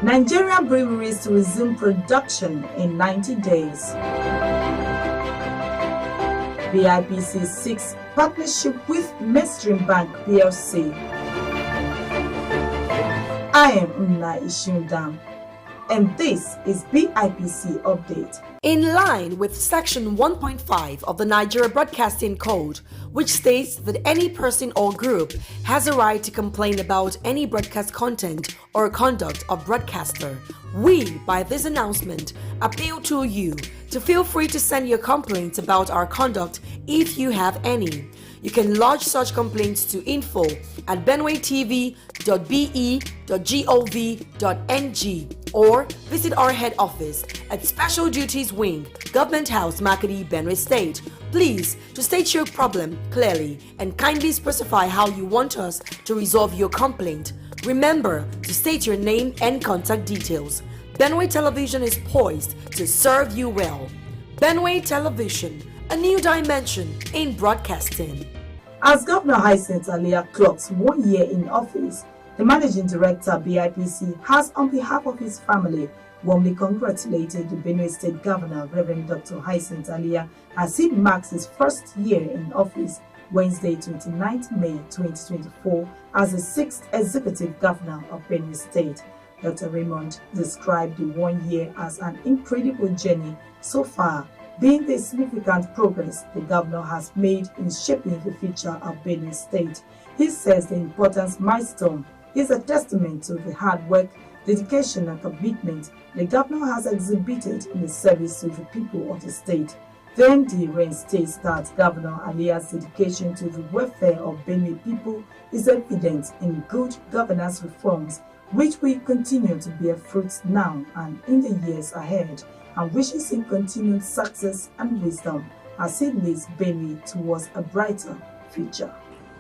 Nigerian breweries to resume production in 90 days. Bipc seeks partnership with Mainstream Bank PLC. I am Unna Ishundam, and this is Bipc Update. In line with Section 1.5 of the Nigeria Broadcasting Code, which states that any person or group has a right to complain about any broadcast content or conduct of broadcaster, we, by this announcement, appeal to you to feel free to send your complaints about our conduct if you have any. You can lodge such complaints to info@benwaytv.be.gov.ng or visit our head office at Special Duties Wing, Government House, Makadi, Benue State. Please, to state your problem clearly and kindly specify how you want us to resolve your complaint. Remember to state your name and contact details. Benue Television is poised to serve you well. Benue Television, a new dimension in broadcasting. As Governor Hyacinth Alia clocks 1 year in office, the Managing Director Bipc has, on behalf of his family, warmly congratulated the Benue State Governor, Reverend Dr. Hyacinth Alia, as he marks his first year in office, Wednesday, 29th May 2024, as the 6th Executive Governor of Benue State. Dr. Raymond described the 1 year as an incredible journey so far, being the significant progress the governor has made in shaping the future of Benue State. He says the important milestone is a testament to the hard work, dedication and commitment the governor has exhibited in the service to the people of the state. The MD reinstates that Governor Alia's dedication to the welfare of Benue people is evident in good governance reforms, which will continue to bear fruit now and in the years ahead, and wishes him continued success and wisdom as he leads Benue towards a brighter future.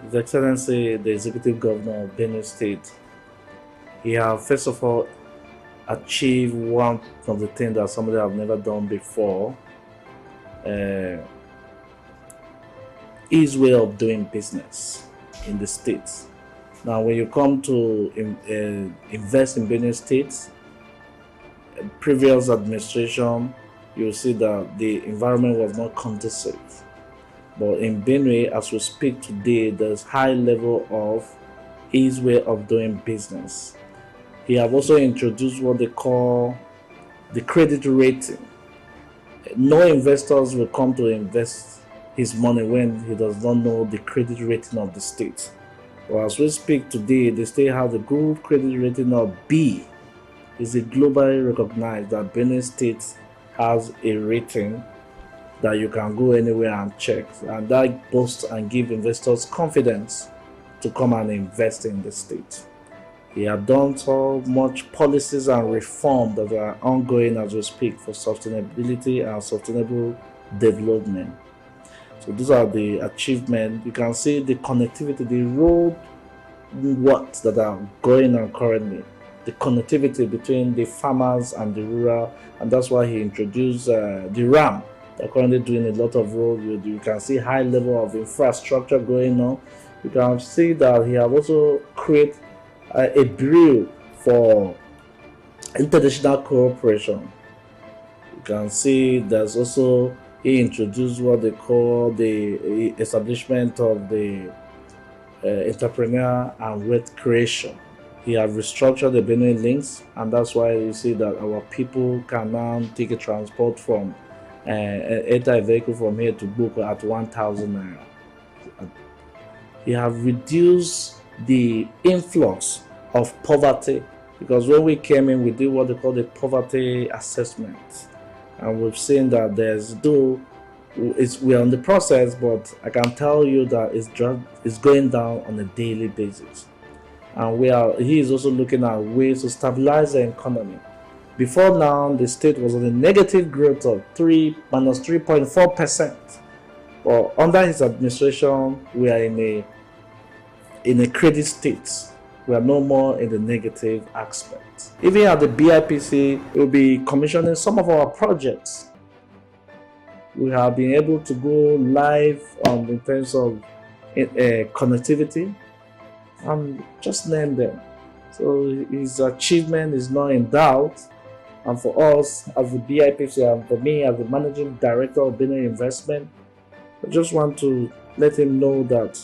His Excellency, the Executive Governor of Benue State, he has first of all achieved one of the things that somebody have never done before, his way of doing business in the states. Now, when you come to invest in Benue State, previous administration, you'll see that the environment was not conducive. But in Benue, as we speak today, there's high level of his way of doing business. He have also introduced what they call the credit rating. No investors will come to invest his money when he does not know the credit rating of the state. But as we speak today, the state has a good credit rating of B. It's globally recognized that Benue State has a rating that you can go anywhere and check, and that boosts and gives investors confidence to come and invest in the state. He has done so much policies and reform that are ongoing as we speak for sustainability and sustainable development. So those are the achievements. You can see the connectivity, the road works that are going on currently, the connectivity between the farmers and the rural, and that's why he introduced the RAM. They're currently doing a lot of road. You can see high level of infrastructure going on. You can see that he has also created a bureau for international cooperation. You can see there's also, he introduced what they call the establishment of the entrepreneur and wealth creation. He has restructured the Benue links, and that's why you see that our people can now take a transport from enter a vehicle from here to Boko at 1,000 naira. He has reduced the influx of poverty, because when we came in, we did what they call the poverty assessment, and we've seen that we're on the process, but I can tell you that it's going down on a daily basis. And he is also looking at ways to stabilize the economy. Before now, the state was on a negative growth of minus 3.4%. But under his administration, we are in a credit state. We are no more in the negative aspect. Even at the Bipc, we'll be commissioning some of our projects. We have been able to go live in terms of connectivity, and just name them. So his achievement is not in doubt. And for us as the BIPC and for me as the Managing Director of Benue Investment, I just want to let him know that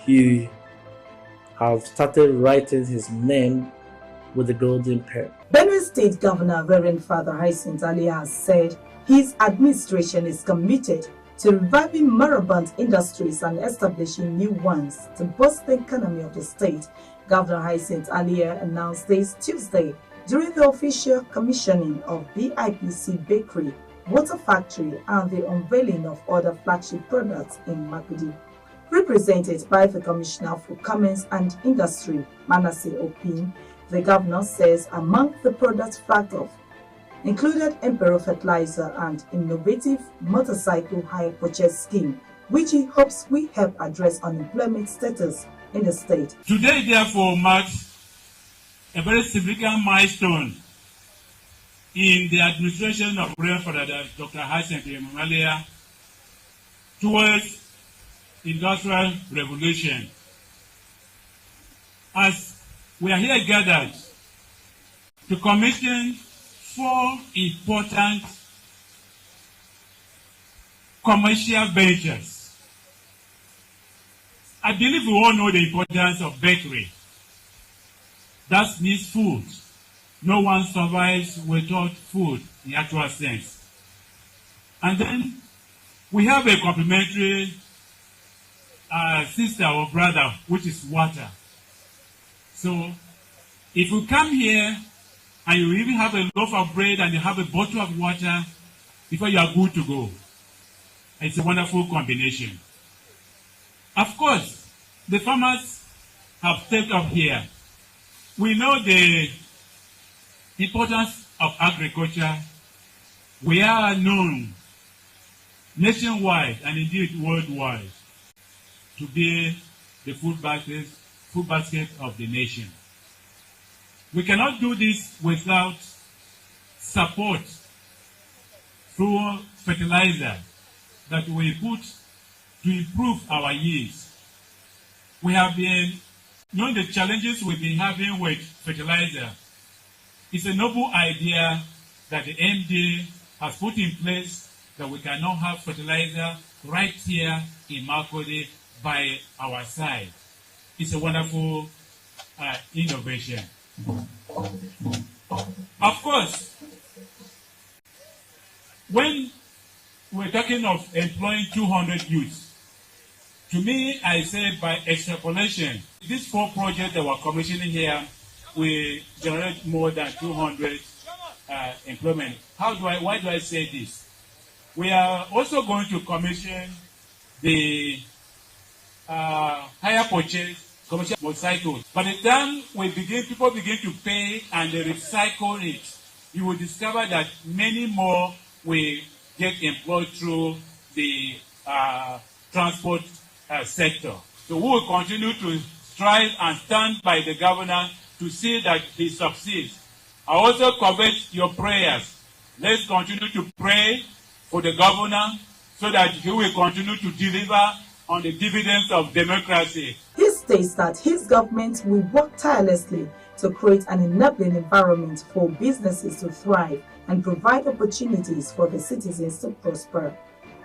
he has started writing his name with the golden pen. Benue State Governor Reverend Father Hyacinth Ali has said his administration is committed to reviving moribund industries and establishing new ones to boost the economy of the state. Governor Hyacinth Ali announced this Tuesday during the official commissioning of Bipc Bakery, Water Factory and the unveiling of other flagship products in Makurdi. Represented by the Commissioner for Commerce and Industry, Manasseh Opin, the governor says among the products flagged off included Emperor Fertilizer and innovative motorcycle hire purchase scheme, which he hopes will help address unemployment status in the state. Today, therefore, marks a very significant milestone in the administration of Reverend Father Dr. Hyacinth Ali towards industrial revolution. As we are here gathered to commission 4 important commercial ventures. I believe we all know the importance of bakery. That means food. No one survives without food in actual sense. And then we have a complementary sister or brother, which is water. So if you come here and you even have a loaf of bread and you have a bottle of water, before you are good to go. It's a wonderful combination. Of course, the farmers have stepped up here. We know the importance of agriculture. We are known nationwide and indeed worldwide to be the food basket of the nation. We cannot do this without support through fertilizer that we put to improve our yields. We have been knowing the challenges we've been having with fertilizer. It's a noble idea that the MD has put in place that we can now have fertilizer right here in Makurdi by our side. It's a wonderful innovation. Of course, when we're talking of employing 200 youths, to me, I say by extrapolation, these 4 projects that we're commissioning here will generate more than 200 employment. Why do I say this? We are also going to commission the hire purchase commercial motorcycles. By the time people begin to pay and they recycle it, you will discover that many more will get employed through the transport sector. So we will continue to strive and stand by the governor to see that he succeeds. I also covet your prayers. Let's continue to pray for the governor so that he will continue to deliver on the dividends of democracy. He states that his government will work tirelessly to create an enabling environment for businesses to thrive and provide opportunities for the citizens to prosper.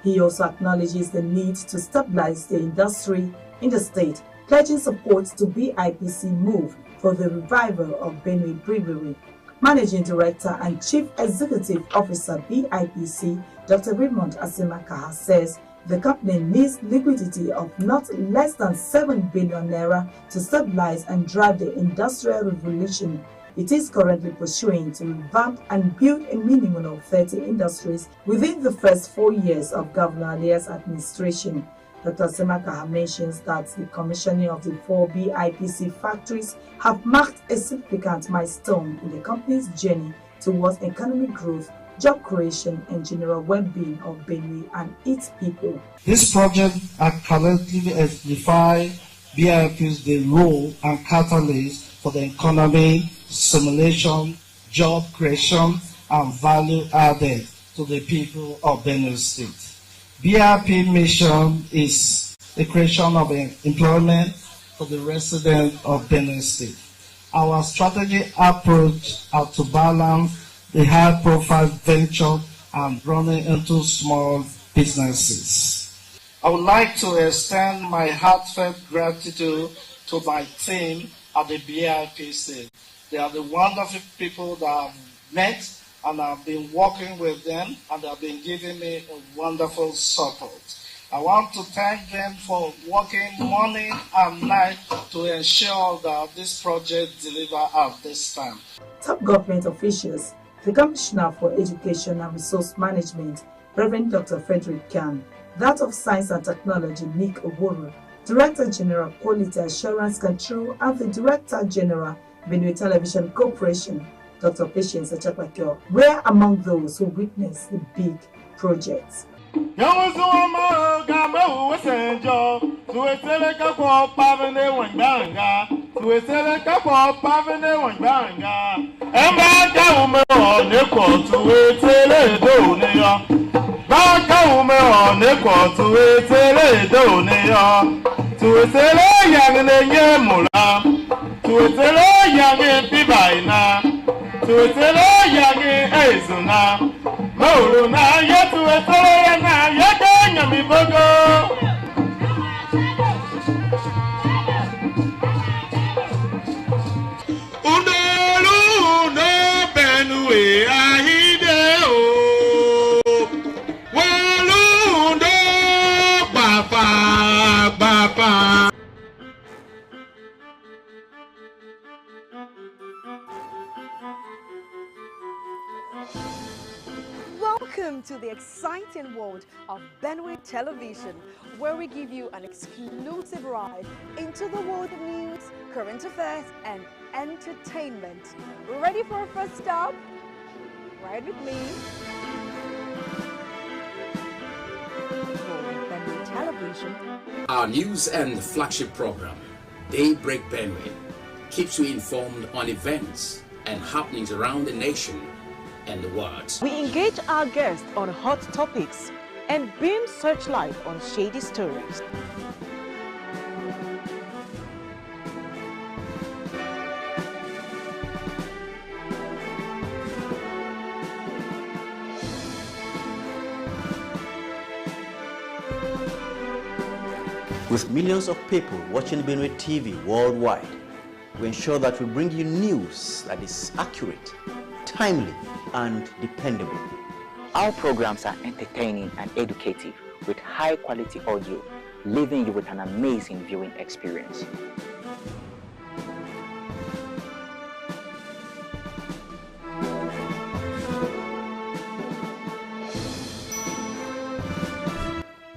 He also acknowledges the need to stabilize the industry in the state, pledging support to BIPC move for the revival of Benue Brewery. Managing Director and Chief Executive Officer BIPC, Dr. Raymond Asimakaha says the company needs liquidity of not less than 7 billion naira to stabilize and drive the industrial revolution it is currently pursuing to revamp and build a minimum of 30 industries within the first 4 years of Governor Ali's administration. Dr. Semakaha mentions that the commissioning of the 4 BIPC factories have marked a significant milestone in the company's journey towards economic growth, job creation, and general well-being of Benue and its people. This project collectively exemplify BIP's the role and catalyst for the economy, stimulation, job creation, and value added to the people of Benue State. BIP mission is the creation of employment, for the residents of Benue State. Our strategy approach are to balance the high-profile venture and running into small businesses. I would like to extend my heartfelt gratitude to my team at the Bipc. They are the wonderful people that I've met, and I've been working with them, and they have been giving me a wonderful support. I want to thank them for working morning and night to ensure that this project delivers at this time. Top government officials, the Commissioner for Education and Resource Management, Reverend Dr. Frederick Khan, that of Science and Technology, Nick Oworu, Director General Quality Assurance Control, and the Director General, Benue Television Corporation, Dr. Patience Achapakyo, were among those who witnessed the big project. Welcome to the exciting world of Benue Television, where we give you an exclusive ride into the world of news, current affairs, and entertainment. Ready for our first stop? Ride with me. Benue Television. Our news and flagship program, Daybreak Benue, keeps you informed on events and happenings around the nation and the world. We engage our guests on hot topics and beam searchlight on shady stories. With millions of people watching Benue TV worldwide, we ensure that we bring you news that is accurate, timely, and dependable. Our programs are entertaining and educative with high quality audio, leaving you with an amazing viewing experience.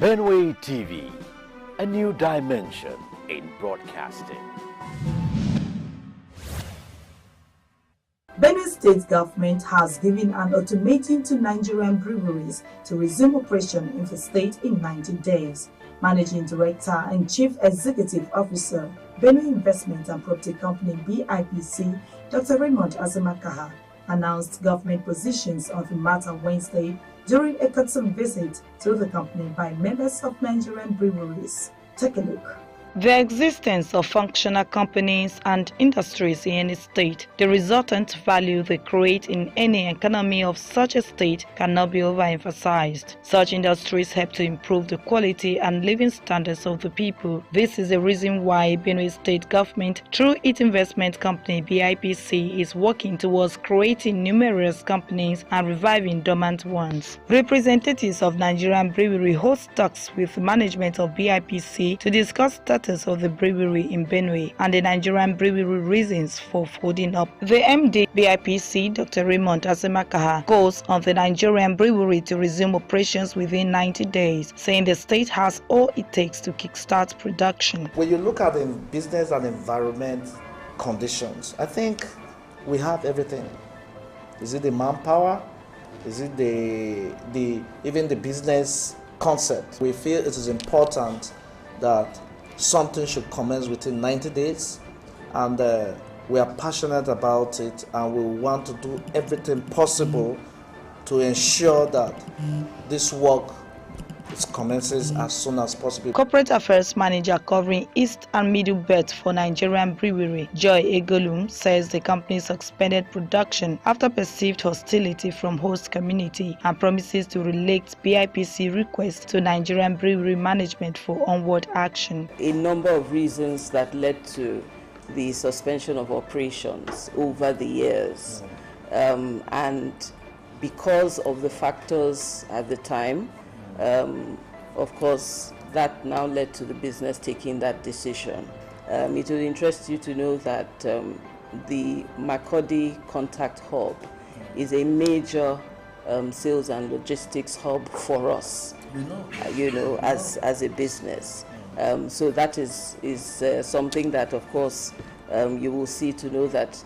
Benue TV, a new dimension in broadcasting. Benue State government has given an ultimatum to Nigerian breweries to resume operation in the state in 90 days. Managing Director and Chief Executive Officer, Benue Investment and Property Company BIPC, Dr. Raymond Azemakaha, announced government positions on the matter Wednesday during a custom visit to the company by members of Nigerian breweries. Take a look. The existence of functional companies and industries in any state, the resultant value they create in any economy of such a state cannot be overemphasized. Such industries help to improve the quality and living standards of the people. This is the reason why Benue State government, through its investment company BIPC, is working towards creating numerous companies and reviving dormant ones. Representatives of Nigerian brewery host talks with management of BIPC to discuss status of the brewery in Benue and the Nigerian brewery reasons for folding up. The MD BIPC, Dr. Raymond Azemakaha, calls on the Nigerian brewery to resume operations within 90 days, saying the state has all it takes to kickstart production. When you look at the business and environment conditions, I think we have everything. Is it the manpower? Is it even the business concept? We feel it is important that something should commence within 90 days, and we are passionate about it, and we want to do everything possible to ensure that this work it commences as soon as possible. Corporate Affairs Manager covering East and Middle Belt for Nigerian Brewery, Joy Egolum, says the company suspended production after perceived hostility from host community and promises to relate BIPC request to Nigerian Brewery management for onward action. A number of reasons that led to the suspension of operations over the years, and because of the factors at the time, of course, that now led to the business taking that decision. It will interest you to know that the Makurdi Contact Hub is a major sales and logistics hub for us, as a business. So that is something that, of course, you will see to know that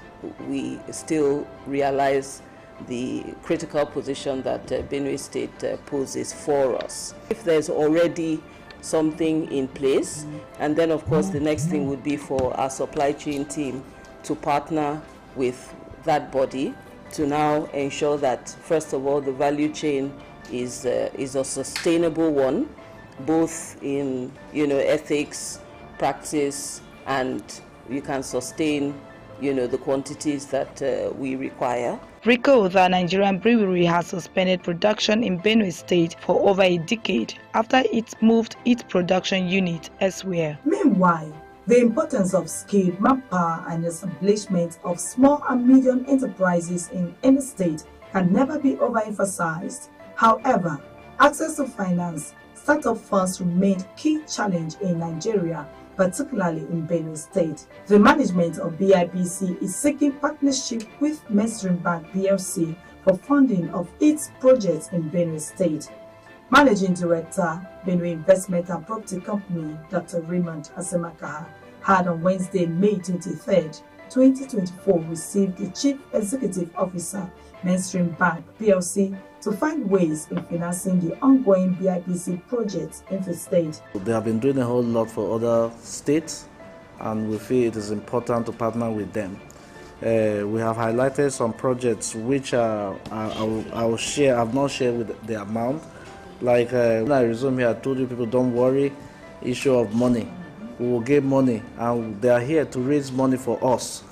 we still realize the critical position that Benue State poses for us. If there's already something in place, and then of course the next thing would be for our supply chain team to partner with that body to now ensure that, first of all, the value chain is a sustainable one, both in ethics, practice, and you can sustain the quantities that we require. Recall that Nigerian Brewery has suspended production in Benue State for over a decade after it moved its production unit elsewhere. Meanwhile, the importance of skilled manpower and establishment of small and medium enterprises in any state can never be overemphasized. However, access to finance, startup funds remain key challenge in Nigeria, particularly in Benue State. The management of BIPC is seeking partnership with Mainstream Bank PLC for funding of its projects in Benue State. Managing Director, Benue Investment and Property Company, Dr. Raymond Asemakaha, had on Wednesday, May 23, 2024, received the Chief Executive Officer, Mainstream Bank PLC, to find ways in financing the ongoing BIPC projects in the state. They have been doing a whole lot for other states, and we feel it is important to partner with them. We have highlighted some projects which I will share. I've not shared with the amount. Like when I resume here, I told you people, don't worry, issue of money. We will give money, and they are here to raise money for us.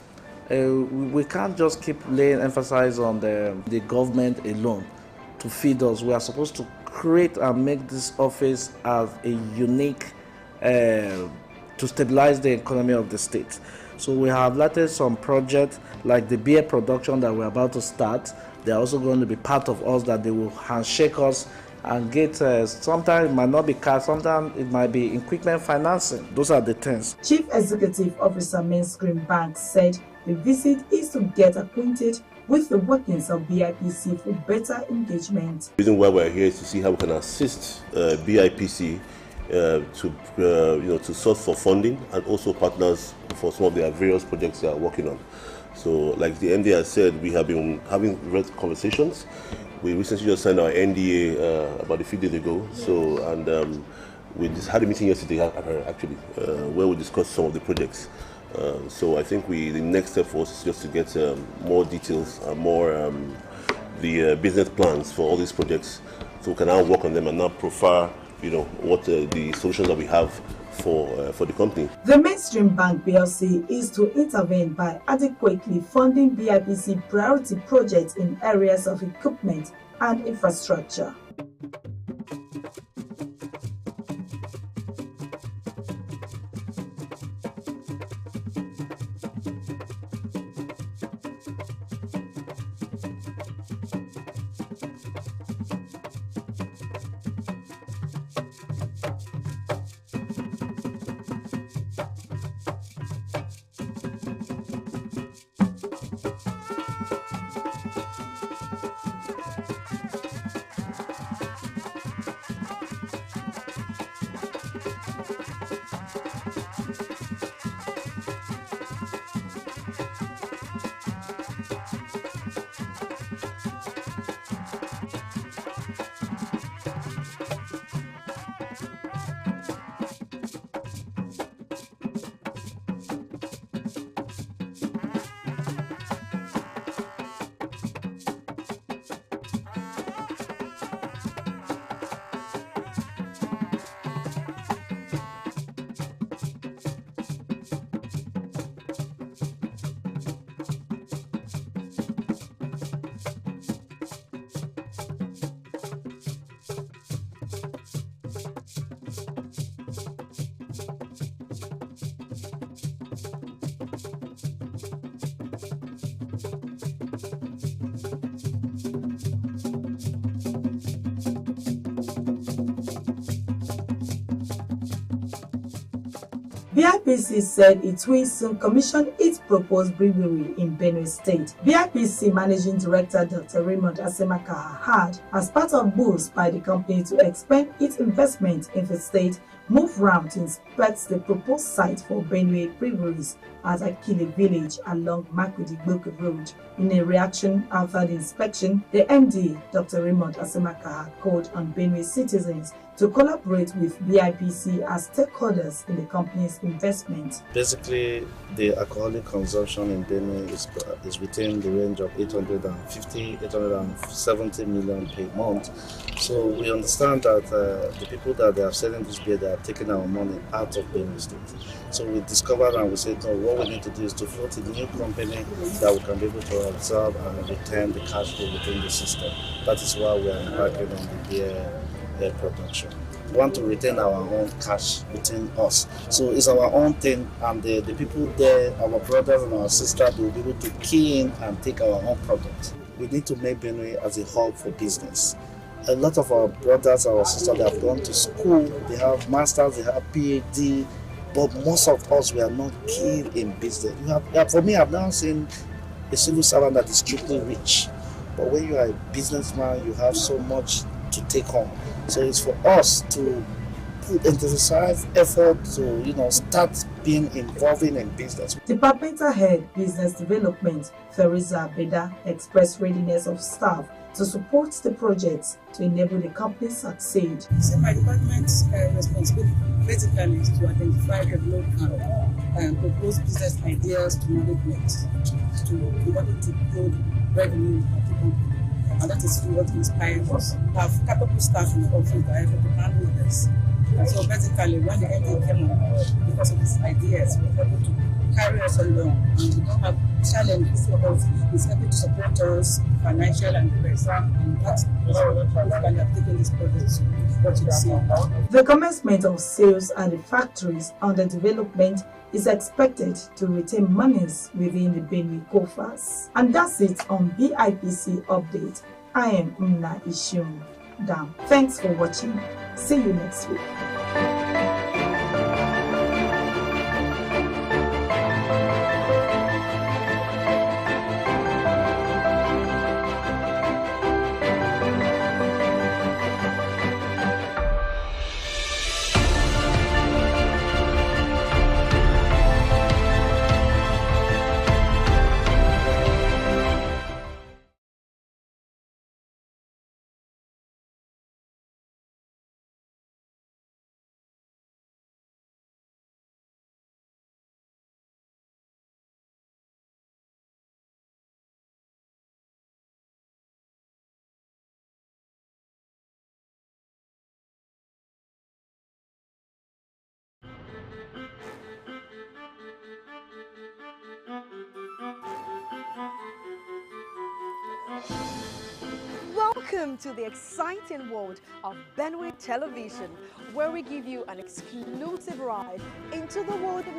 We can't just keep laying emphasis on the government alone to feed us. We are supposed to create and make this office as a unique to stabilize the economy of the state. So we have highlighted some projects like the beer production that we're about to start. They're also going to be part of us, that they will handshake us and get, sometimes it might not be cash, sometimes it might be equipment financing. Those are the things. Chief Executive Officer Mainstream Bank said the visit is to get acquainted with the workings of BIPC for better engagement. The reason why we're here is to see how we can assist BIPC to source for funding and also partners for some of their various projects they are working on. So, like the MD has said, we have been having conversations. We recently just signed our NDA about a few days ago. So, and we just had a meeting yesterday actually, where we discussed some of the projects. So I think the next step for us is just to get more details and more the business plans for all these projects, so we can now work on them and now profile, what the solutions that we have for the company. The Mainstream Bank PLC is to intervene by adequately funding BIPC priority projects in areas of equipment and infrastructure. BIPC said it will soon commission its proposed brewery in Benue State. BIPC Managing Director Dr. Raymond Asemaka had, as part of moves by the company to expand its investment in the state, moved round to inspect the proposed site for Benue breweries at Akile village along Makudi-Gboke Road. In a reaction after the inspection, the MD, Dr. Raymond Asemaka, called on Benue citizens to collaborate with BIPC as stakeholders in the company's investment. Basically, the alcoholic consumption in Benue is within the range of 850, 870 million per month. So we understand that the people that they are selling this beer, they are taking our money out of Benue State. So we discovered and we said, no, what we need to do is to float a new company that we can be able to absorb and return the cash flow within the system. That is why we are embarking on the beer production. We want to retain our own cash within us. So it's our own thing, and the people there, our brothers and our sisters, will be able to key in and take our own product. We need to make Benue as a hub for business. A lot of our brothers, our sisters, they have gone to school, they have masters, they have PhD, but most of us, we are not keen in business. For me, I've now seen a civil servant that is strictly rich. But when you are a businessman, you have so much to take on. So it's for us to emphasize effort to start being involving in business. Departmental Head Business Development Theresa Beda expressed readiness of staff to support the project to enable the company succeed. So my department's responsibility basically is to identify, develop, and propose business ideas to management to be able to build revenue of the company. And that is what inspires us. We have capable staff in the office that are able to handle this. And so basically, when the MD came on, because of these ideas, we were able to carry us along. And we don't have challenges because he's able to support us financially and the rest. And that's why we have taken this project to what you see. The commencement of sales at the factories under development is expected to retain monies within the Benue coffers. And that's it on BIPC Update. I am Mna Ishun Dam. Thanks for watching. See you next week. Welcome to the exciting world of Benue Television, where we give you an exclusive ride into the world of